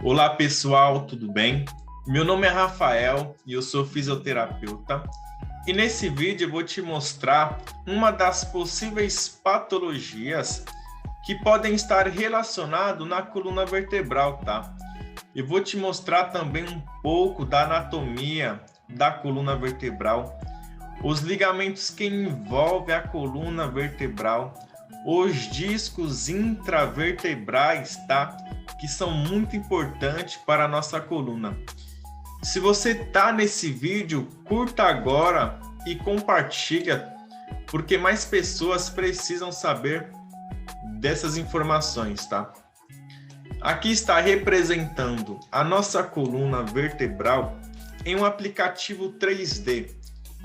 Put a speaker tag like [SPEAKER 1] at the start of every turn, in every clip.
[SPEAKER 1] Olá pessoal, tudo bem? Meu nome é Rafael e eu sou fisioterapeuta. E nesse vídeo eu vou te mostrar uma das possíveis patologias que podem estar relacionadas na coluna vertebral, tá? Eu vou te mostrar também um pouco da anatomia da coluna vertebral, os ligamentos que envolvem a coluna vertebral, os discos intravertebrais, tá? Que são muito importantes para a nossa coluna. Se você está nesse vídeo, curta agora e compartilha, porque mais pessoas precisam saber dessas informações, tá? Aqui está representando a nossa coluna vertebral em um aplicativo 3D.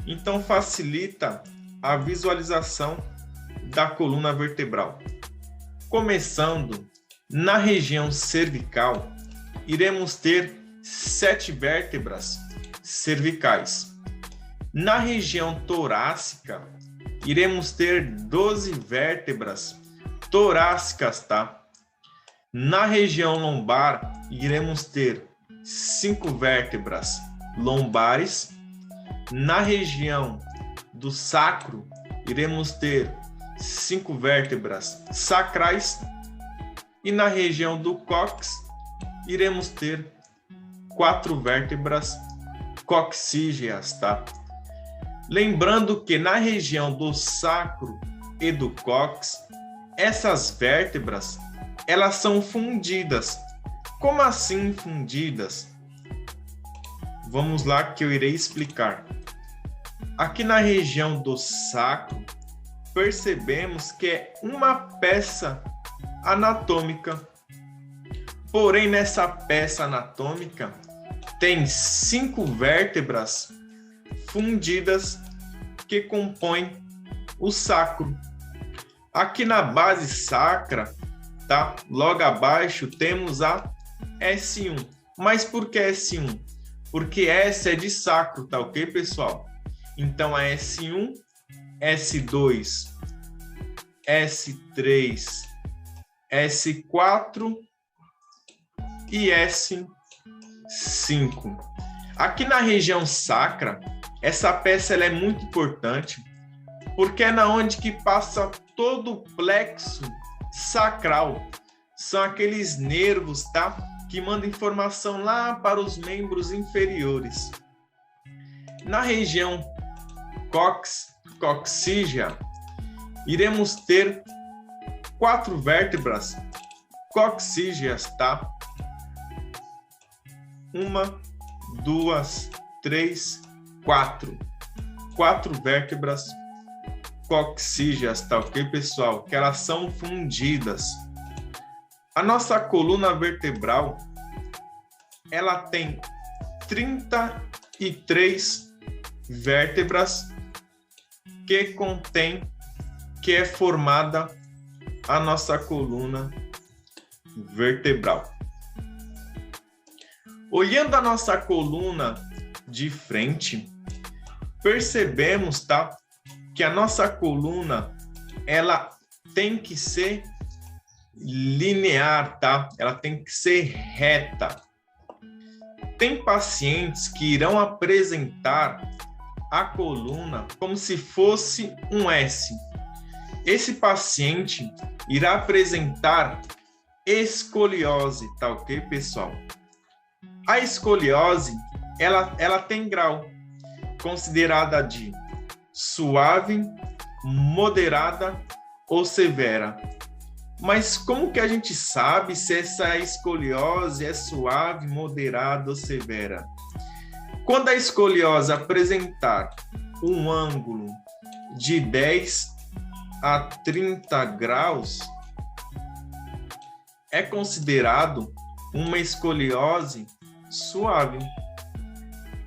[SPEAKER 1] Então facilita a visualização da coluna vertebral. Começando na região cervical, iremos ter 7 vértebras cervicais. Na região torácica, iremos ter 12 vértebras torácicas, tá? Na região lombar, iremos ter 5 vértebras lombares. Na região do sacro, iremos ter 5 vértebras sacrais. E na região do cóccix, iremos ter 4 vértebras coccígeas, tá? Lembrando que na região do sacro e do cóccix, essas vértebras, elas são fundidas. Como assim fundidas? Vamos lá que eu irei explicar. Aqui na região do sacro, percebemos que é uma peça anatômica. Porém, nessa peça anatômica tem 5 vértebras fundidas que compõem o sacro. Aqui na base sacra, tá? Logo abaixo temos a S1. Mas por que S1? Porque S é de sacro, tá ok, pessoal? Então a S1, S2, S3, S4 e S5. Aqui na região sacra, essa peça ela é muito importante, porque é na onde que passa todo o plexo sacral. São aqueles nervos, tá? Que mandam informação lá para os membros inferiores. Na região coccígea, iremos ter 4 vértebras coccígeas, tá? 1, 2, 3, 4. 4 vértebras coccígeas, tá ok, pessoal? Que elas são fundidas. A nossa coluna vertebral, ela tem 33 vértebras que é formada a nossa coluna vertebral. Olhando a nossa coluna de frente, percebemos, tá, que a nossa coluna ela tem que ser linear, tá? Ela tem que ser reta. Tem pacientes que irão apresentar a coluna como se fosse um S. Esse paciente irá apresentar escoliose, tá ok, pessoal? A escoliose, ela tem grau, considerada de suave, moderada ou severa. Mas como que a gente sabe se essa escoliose é suave, moderada ou severa? Quando a escoliose apresentar um ângulo de 10 a 30 graus, é considerado uma escoliose suave.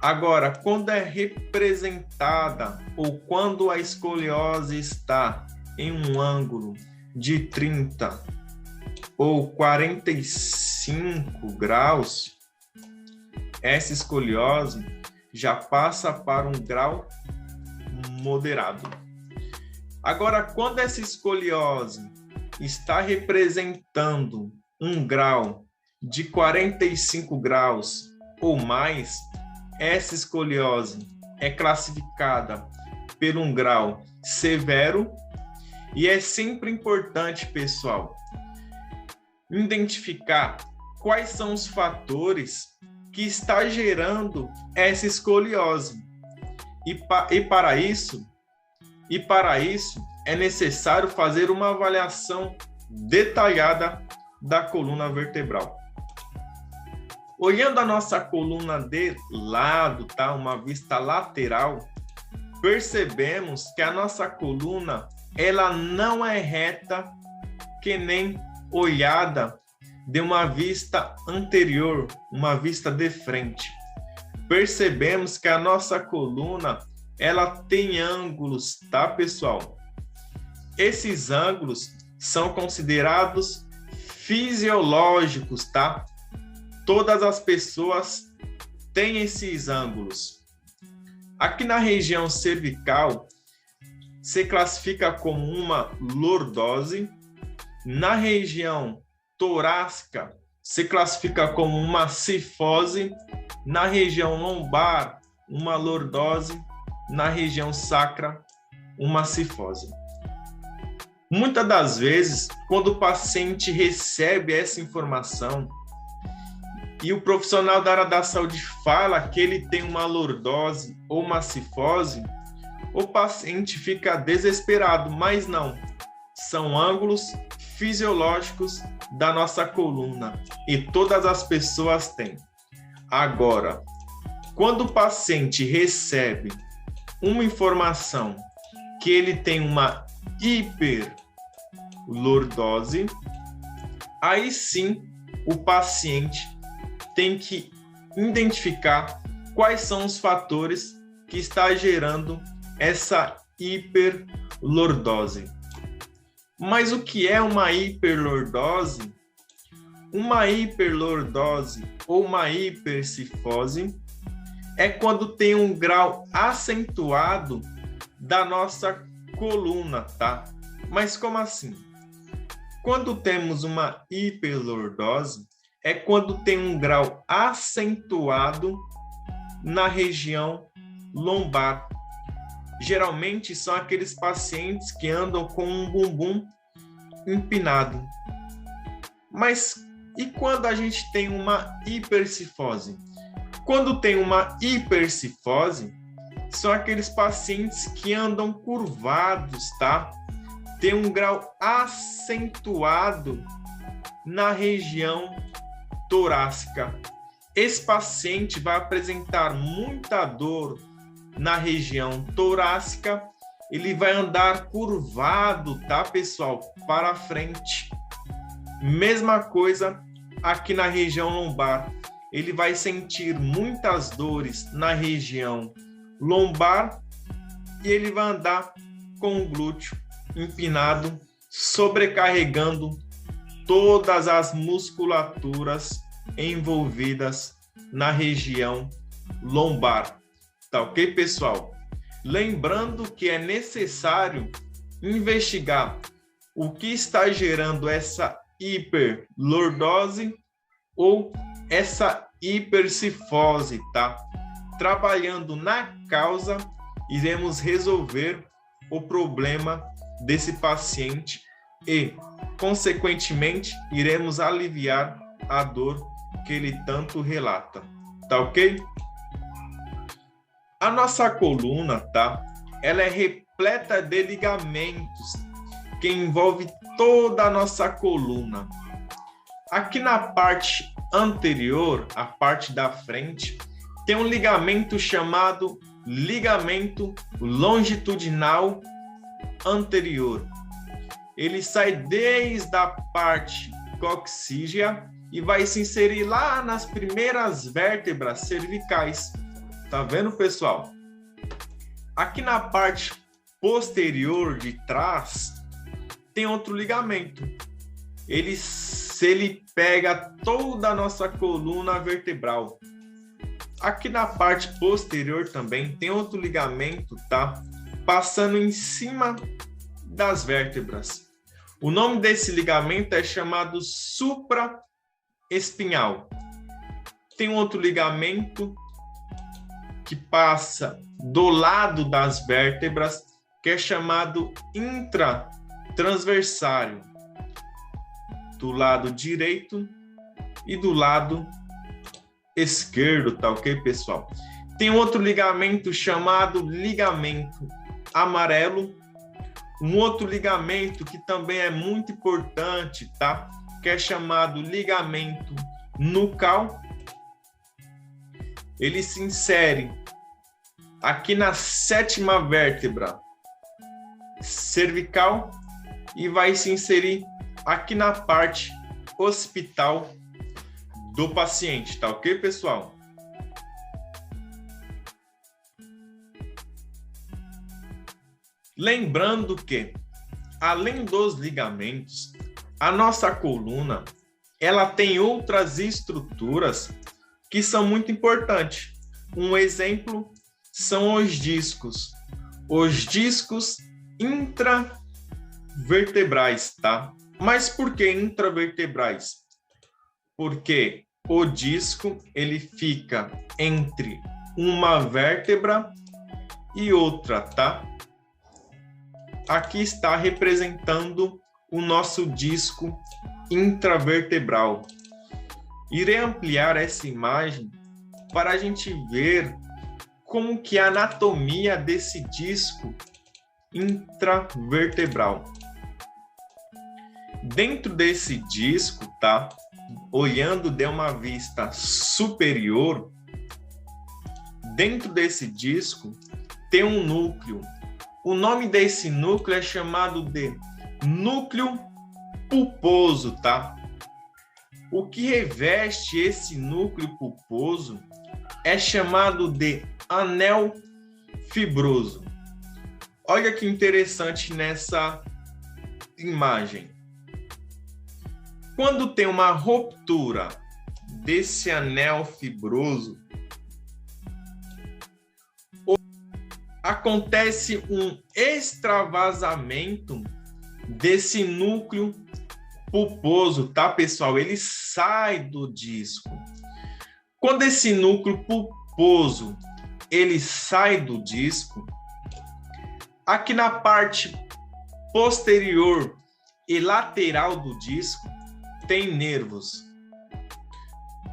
[SPEAKER 1] Agora, quando é representada ou quando a escoliose está em um ângulo de 30 ou 45 graus, essa escoliose já passa para um grau moderado. Agora, quando essa escoliose está representando um grau de 45 graus ou mais, essa escoliose é classificada por um grau severo e é sempre importante, pessoal, identificar quais são os fatores que está gerando essa escoliose. E para isso é necessário fazer uma avaliação detalhada da coluna vertebral. Olhando a nossa coluna de lado, tá? Uma vista lateral, percebemos que a nossa coluna ela não é reta que nem olhada de uma vista anterior, uma vista de frente. Percebemos que a nossa coluna ela tem ângulos, tá, pessoal? Esses ângulos são considerados fisiológicos, tá? Todas as pessoas têm esses ângulos. Aqui na região cervical, se classifica como uma lordose. Na região torácica, se classifica como uma cifose. Na região lombar, uma lordose. Na região sacra, uma cifose. Muitas das vezes, quando o paciente recebe essa informação e o profissional da área da saúde fala que ele tem uma lordose ou uma cifose, o paciente fica desesperado, mas não. São ângulos fisiológicos da nossa coluna e todas as pessoas têm. Agora, quando o paciente recebe uma informação que ele tem uma hiperlordose, aí sim o paciente tem que identificar quais são os fatores que está gerando essa hiperlordose. Mas o que é uma hiperlordose? Uma hiperlordose ou uma hipercifose é quando tem um grau acentuado da nossa coluna, tá? Mas como assim? Quando temos uma hiperlordose, é quando tem um grau acentuado na região lombar. Geralmente são aqueles pacientes que andam com um bumbum empinado. Mas e quando a gente tem uma hipercifose? Quando tem uma hipercifose, são aqueles pacientes que andam curvados, tá? Tem um grau acentuado na região torácica. Esse paciente vai apresentar muita dor na região torácica, ele vai andar curvado, tá, pessoal? Para frente. Mesma coisa aqui na região lombar. Ele vai sentir muitas dores na região lombar e ele vai andar com o glúteo empinado, sobrecarregando todas as musculaturas envolvidas na região lombar. Tá ok, pessoal? Lembrando que é necessário investigar o que está gerando essa hiperlordose ou essa hipercifose, tá? Trabalhando na causa, iremos resolver o problema desse paciente e, consequentemente, iremos aliviar a dor que ele tanto relata, tá ok? A nossa coluna, tá? Ela é repleta de ligamentos que envolve toda a nossa coluna. Aqui na parte anterior, a parte da frente, tem um ligamento chamado ligamento longitudinal anterior. Ele sai desde a parte coxígea e vai se inserir lá nas primeiras vértebras cervicais. Tá vendo, pessoal? Aqui na parte posterior de trás tem outro ligamento. Ele pega toda a nossa coluna vertebral. Aqui na parte posterior também tem outro ligamento, tá? Passando em cima das vértebras. O nome desse ligamento é chamado supraorbital. espinhal. Tem outro ligamento que passa do lado das vértebras, que é chamado intratransversário, do lado direito e do lado esquerdo, tá ok, pessoal? Tem outro ligamento chamado ligamento amarelo, um outro ligamento que também é muito importante, tá? Que é chamado ligamento nucal. Ele se insere aqui na 7ª vértebra cervical e vai se inserir aqui na parte occipital do paciente, tá ok, pessoal? Lembrando que, além dos ligamentos, a nossa coluna, ela tem outras estruturas que são muito importantes. Um exemplo são os discos intravertebrais, tá? Mas por que intravertebrais? Porque o disco, ele fica entre uma vértebra e outra, tá? Aqui está representando o nosso disco intravertebral. Irei ampliar essa imagem para a gente ver como que é a anatomia desse disco intravertebral. Dentro desse disco, tá? Olhando de uma vista superior, dentro desse disco tem um núcleo. O nome desse núcleo é chamado de núcleo pulposo, tá? O que reveste esse núcleo pulposo é chamado de anel fibroso. Olha que interessante nessa imagem. Quando tem uma ruptura desse anel fibroso, acontece um extravasamento desse núcleo pulposo, tá, pessoal? Ele sai do disco. Quando esse núcleo pulposo ele sai do disco, aqui na parte posterior e lateral do disco tem nervos.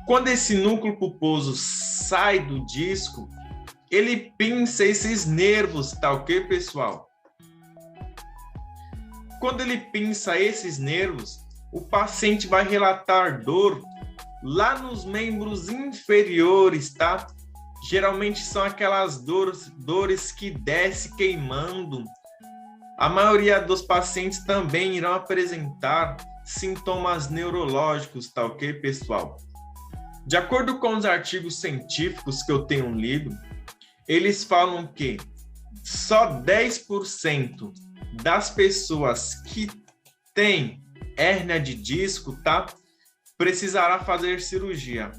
[SPEAKER 1] Quando esse núcleo pulposo sai do disco, ele pinça esses nervos, tá ok, pessoal? Quando ele pinça esses nervos, o paciente vai relatar dor lá nos membros inferiores, tá? Geralmente são aquelas dores que desce queimando. A maioria dos pacientes também irão apresentar sintomas neurológicos, tá ok, pessoal? De acordo com os artigos científicos que eu tenho lido, eles falam que só 10% das pessoas que têm hérnia de disco, tá? Precisará fazer cirurgia.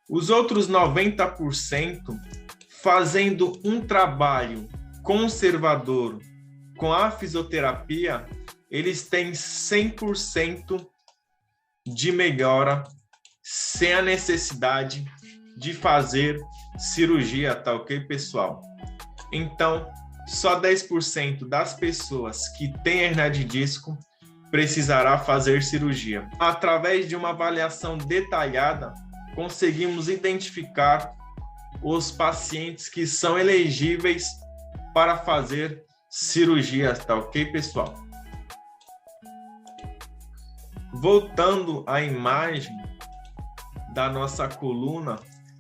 [SPEAKER 1] Os outros 90%, fazendo um trabalho conservador com a fisioterapia, eles têm 100% de melhora sem a necessidade de fazer cirurgia, tá ok, pessoal? Então, só 10% das pessoas que têm hérnia de disco precisará fazer cirurgia. Através de uma avaliação detalhada, conseguimos identificar os pacientes que são elegíveis para fazer cirurgia, tá ok, pessoal? Voltando à imagem da nossa coluna,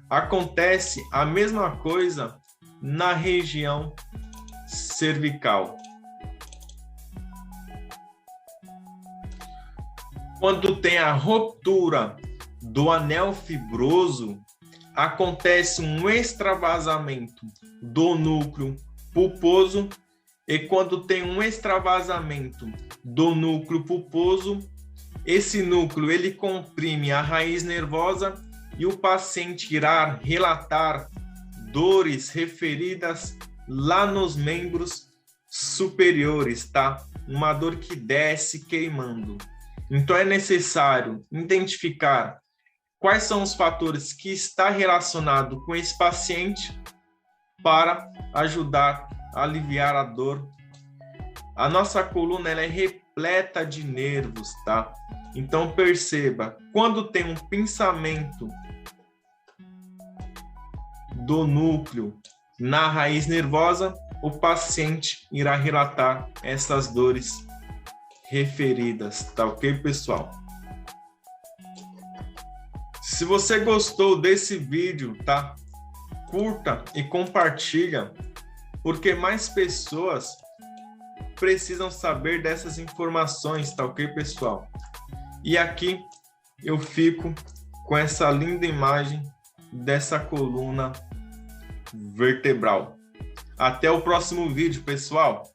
[SPEAKER 1] acontece a mesma coisa na região cervical. Quando tem a ruptura do anel fibroso, acontece um extravasamento do núcleo pulposo, e quando tem um extravasamento do núcleo pulposo, esse núcleo ele comprime a raiz nervosa e o paciente irá relatar dores referidas lá nos membros superiores, tá? Uma dor que desce queimando. Então é necessário identificar quais são os fatores que está relacionado com esse paciente para ajudar a aliviar a dor. A nossa coluna ela é repleta de nervos, tá? Então perceba, quando tem um pinçamento do núcleo na raiz nervosa, o paciente irá relatar essas dores referidas, tá ok, pessoal? Se você gostou desse vídeo, tá? Curta e compartilha, porque mais pessoas precisam saber dessas informações, tá ok, pessoal? E aqui eu fico com essa linda imagem dessa coluna vertebral. Até o próximo vídeo, pessoal!